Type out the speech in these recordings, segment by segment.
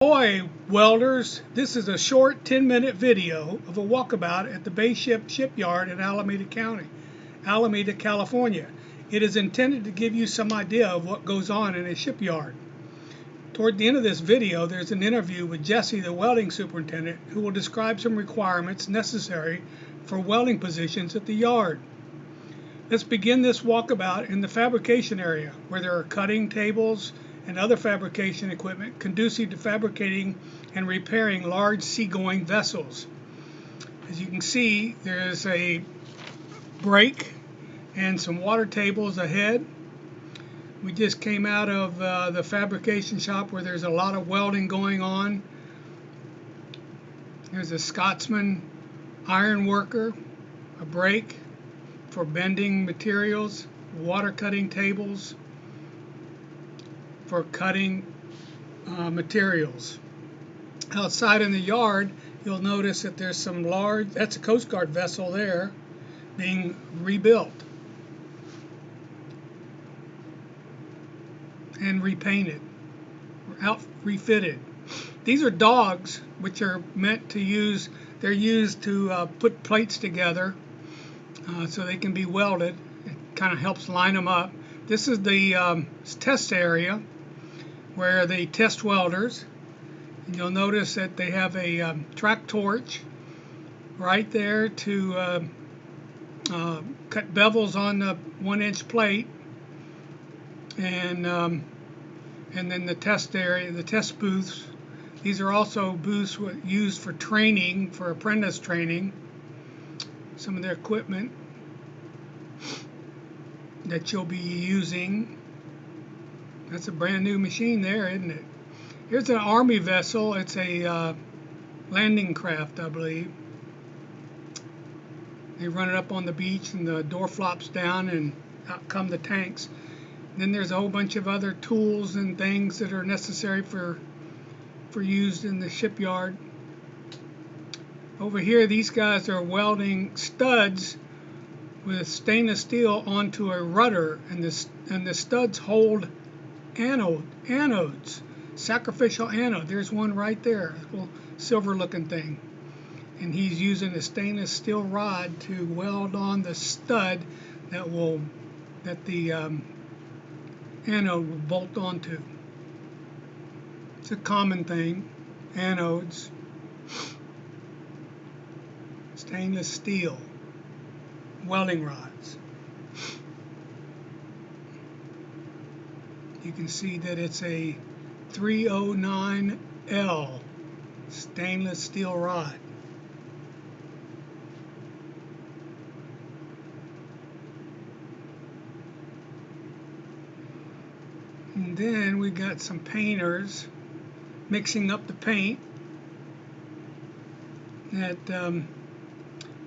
Ahoy welders, this is a short 10-minute video of a walkabout at the BayShip Shipyard in Alameda County, Alameda, California. It is intended to give you some idea of what goes on in a shipyard. Toward the end of this video, there's an interview with Jesse, the welding superintendent, who will describe some requirements necessary for welding positions at the yard. Let's begin this walkabout in the fabrication area, where there are cutting tables and other fabrication equipment conducive to fabricating and repairing large seagoing vessels. As you can see, there's a brake and some water tables ahead. We just came out of the fabrication shop where there's a lot of welding going on. There's a Scotsman iron worker, a brake for bending materials, water cutting tables for cutting materials. Outside in the yard, you'll notice that there's some large, that's a Coast Guard vessel there, being rebuilt and repainted, refitted. These are dogs which are meant to use, they're used to put plates together so they can be welded. It kind of helps line them up. This is the test area where they test welders. And you'll notice that they have a track torch right there to cut bevels on the 1-inch plate, and then the test area, the test booths. These are also booths used for training, for apprentice training. Some of their equipment that you'll be using. That's a brand new machine there, isn't it? Here's an Army vessel. It's a landing craft, I believe. They run it up on the beach and the door flops down and out come the tanks. And then there's a whole bunch of other tools and things that are necessary for used in the shipyard. Over here, these guys are welding studs with stainless steel onto a rudder, and the studs hold anodes, sacrificial anode. There's one right there, a little silver looking thing, and he's using a stainless steel rod to weld on the stud that the anode will bolt onto. It's a common thing, anodes, stainless steel welding rods. You can see that it's a 309L stainless steel rod. And then we got some painters mixing up the paint.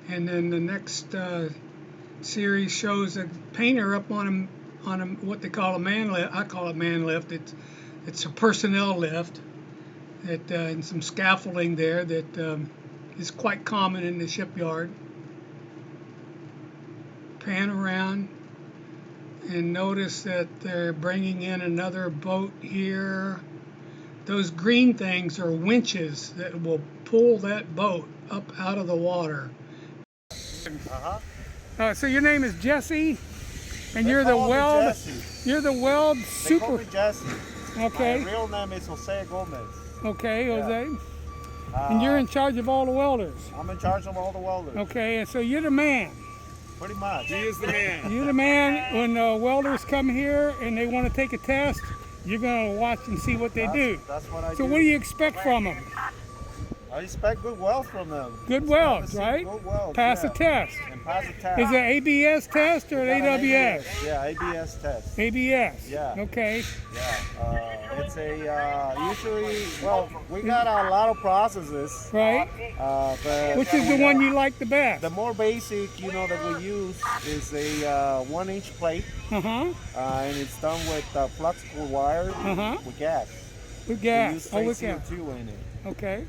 And then the next series shows a painter up on what they call a man lift. I call it man lift. It's a personnel lift, and some scaffolding there that is quite common in the shipyard. Pan around and notice that they're bringing in another boat here. Those green things are winches that will pull that boat up out of the water. So your name is Jesse, and you're the weld super. They call me Jesse. Okay. My real name is Jose Gomez. Okay, Jose. And you're in charge of all the welders. I'm in charge of all the welders. Okay, and so you're the man. Pretty much. He is the man. You're the man when welders come here and they want to take a test. You're going to watch and see what they do. That's what I do. So what do you expect from them? I expect good welds from them. Good welds, right? Good welds, Pass the test. And pass the test. Is it ABS test or an AWS? Yeah, ABS test. ABS. Yeah. Okay. Yeah. It's a usually, well, we got a lot of processes. Right. But which is the one you like the best? The more basic, that we use is a 1-inch plate. And it's done with flexible wire with gas. With gas. We use straight CO2 in it. Okay.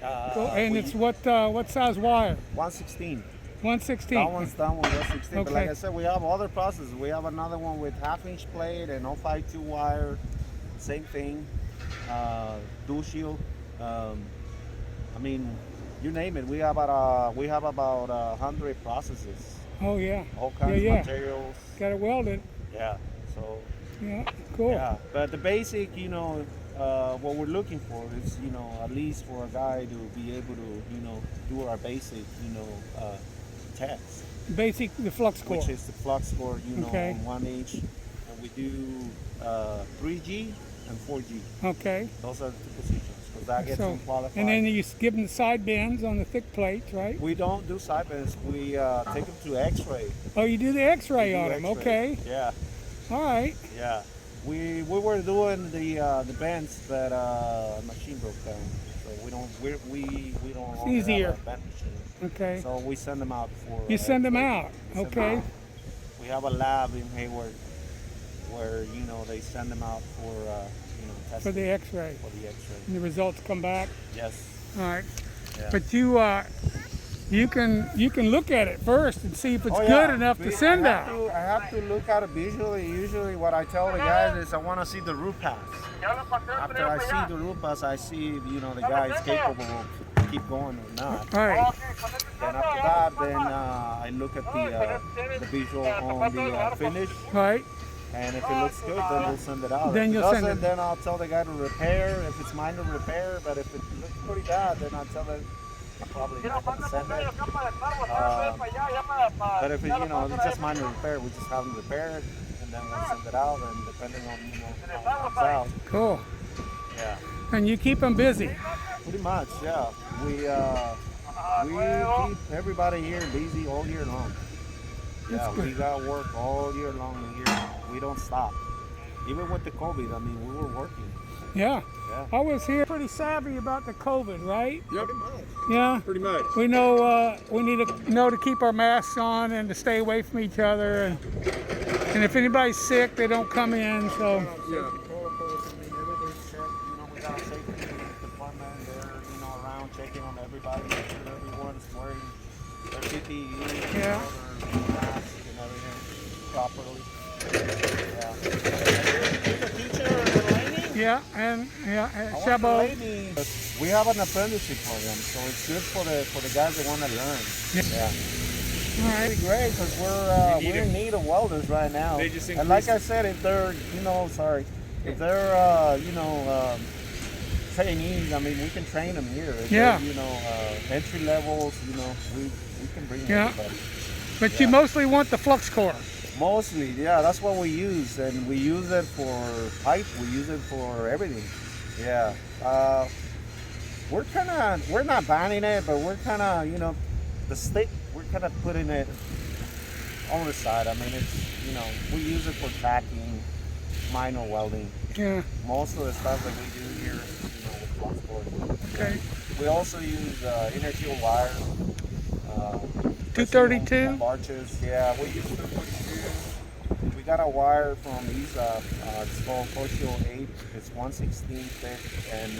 And it's what size wire? 116. 116. That one's done with 116. Okay. But like I said, we have other processes. We have another one with 1/2-inch plate and 052 wire. Same thing. dual shield. I mean, you name it. We have about 100 processes. Oh yeah. All kinds of materials. Got it welded. Yeah. So. Yeah. Cool. Yeah. But the basic, what we're looking for is, at least for a guy to be able to, do our basic, test. Basic, the flux core. Which is the flux core, okay. on 1 inch. And we do 3G and 4G. Okay. Those are the two positions. Because that gets them qualified. And then you give them the side bends on the thick plates, right? We don't do side bends. We take them to X-ray. Oh, you do the X-ray on them. Okay. Yeah. All right. Yeah. We were doing the bends, but machine broke down. So we don't it's easier. Have a bend machine. Okay. So we send them out for. You send them out. Okay. We have a lab in Hayward where they send them out for testing. For the X-ray. For the X-ray. And the results come back. Yes. All right. Yeah. But you can look at it first and see if it's good enough to send out. I have to look at it visually. Usually what I tell the guys is I want to see the root pass. After I see the root pass, I see if the guy is capable of keep going or not. All right. Then after that, I look at the visual on the finish. Right. And if it looks good, then we'll send it out. Then if you'll send it. Then I'll tell the guy to repair. If it's minor repair, but if it looks pretty bad, then I'll tell him I'm probably not going to send it. But if it's just minor repair, we just have them repair it, and then we'll send it out. And depending on how it comes out. Cool. Yeah. And you keep them busy. Pretty much, yeah. We keep everybody here busy all year long. Yeah, we got work all year long here. We don't stop. Even with the COVID, I mean, we were working. Yeah. Yeah. I was here pretty savvy about the COVID, right? Yep. Yeah. Pretty much. We know we need to know to keep our masks on and to stay away from each other. And if anybody's sick, they don't come in. So. Yeah. Protocols, I mean, everything's set. We got a safety department there, around checking on everybody, make sure everyone's wearing their PPE. Yeah. Masks and everything properly. Yeah. Here's a teacher, yeah, and Shabo. We have an apprenticeship program, so it's good for the guys that want to learn. Yeah. All right. It's great because we're in need of welders right now. And like I said, if they're if they're trainees, I mean we can train them here. If they're, entry levels, we can bring everybody. But you mostly want the flux core. Mostly, yeah, that's what we use, and we use it for pipe. We use it for everything. Yeah, we're not banning it, but we're kind of, the stick. We're kind of putting it on the side. I mean, it's we use it for tacking, minor welding. Yeah. Most of the stuff that we do here, with flux core. Okay. We also use inner shield wire. 232? Arches, yeah, we use 232. We got a wire from these, it's called Procuring 8. It's 1/16 thick, and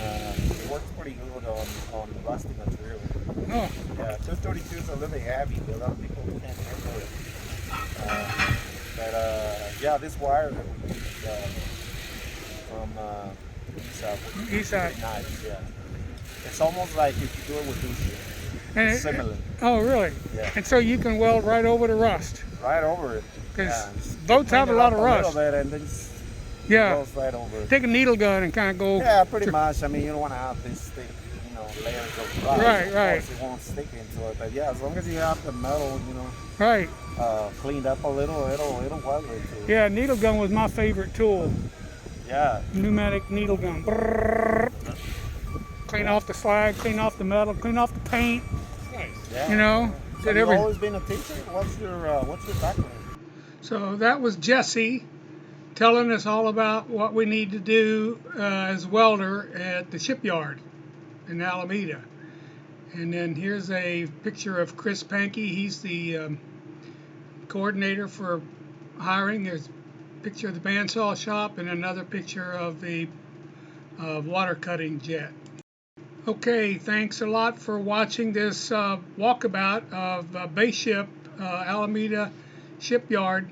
it works pretty good on rusty material. Oh. Yeah, 232 is a little bit heavy, but a lot of people can't handle it. Yeah, this wire that we use from East side. pretty nice, yeah. It's almost like if you do it with dual And similar. Oh, really? Yeah. And so you can weld right over the rust. Right over it. Because boats have a lot of rust. A little bit and then goes right over it. Take a needle gun and kind of go. Yeah, pretty much. I mean, you don't want to have this thick, layers of rust. Right. Of course, it won't stick into it. But yeah, as long as you have the metal, right, cleaned up a little, it'll weld it too. Yeah, needle gun was my favorite tool. Yeah. Pneumatic needle gun. Brrr. Clean off the slag, clean off the metal, clean off the paint. Nice. Yeah. So you've always been a teacher? What's your background? So that was Jesse telling us all about what we need to do as welder at the shipyard in Alameda. And then here's a picture of Chris Pankey. He's the coordinator for hiring. There's a picture of the bandsaw shop and another picture of the water cutting jet. Okay, thanks a lot for watching this walkabout of BayShip Alameda Shipyard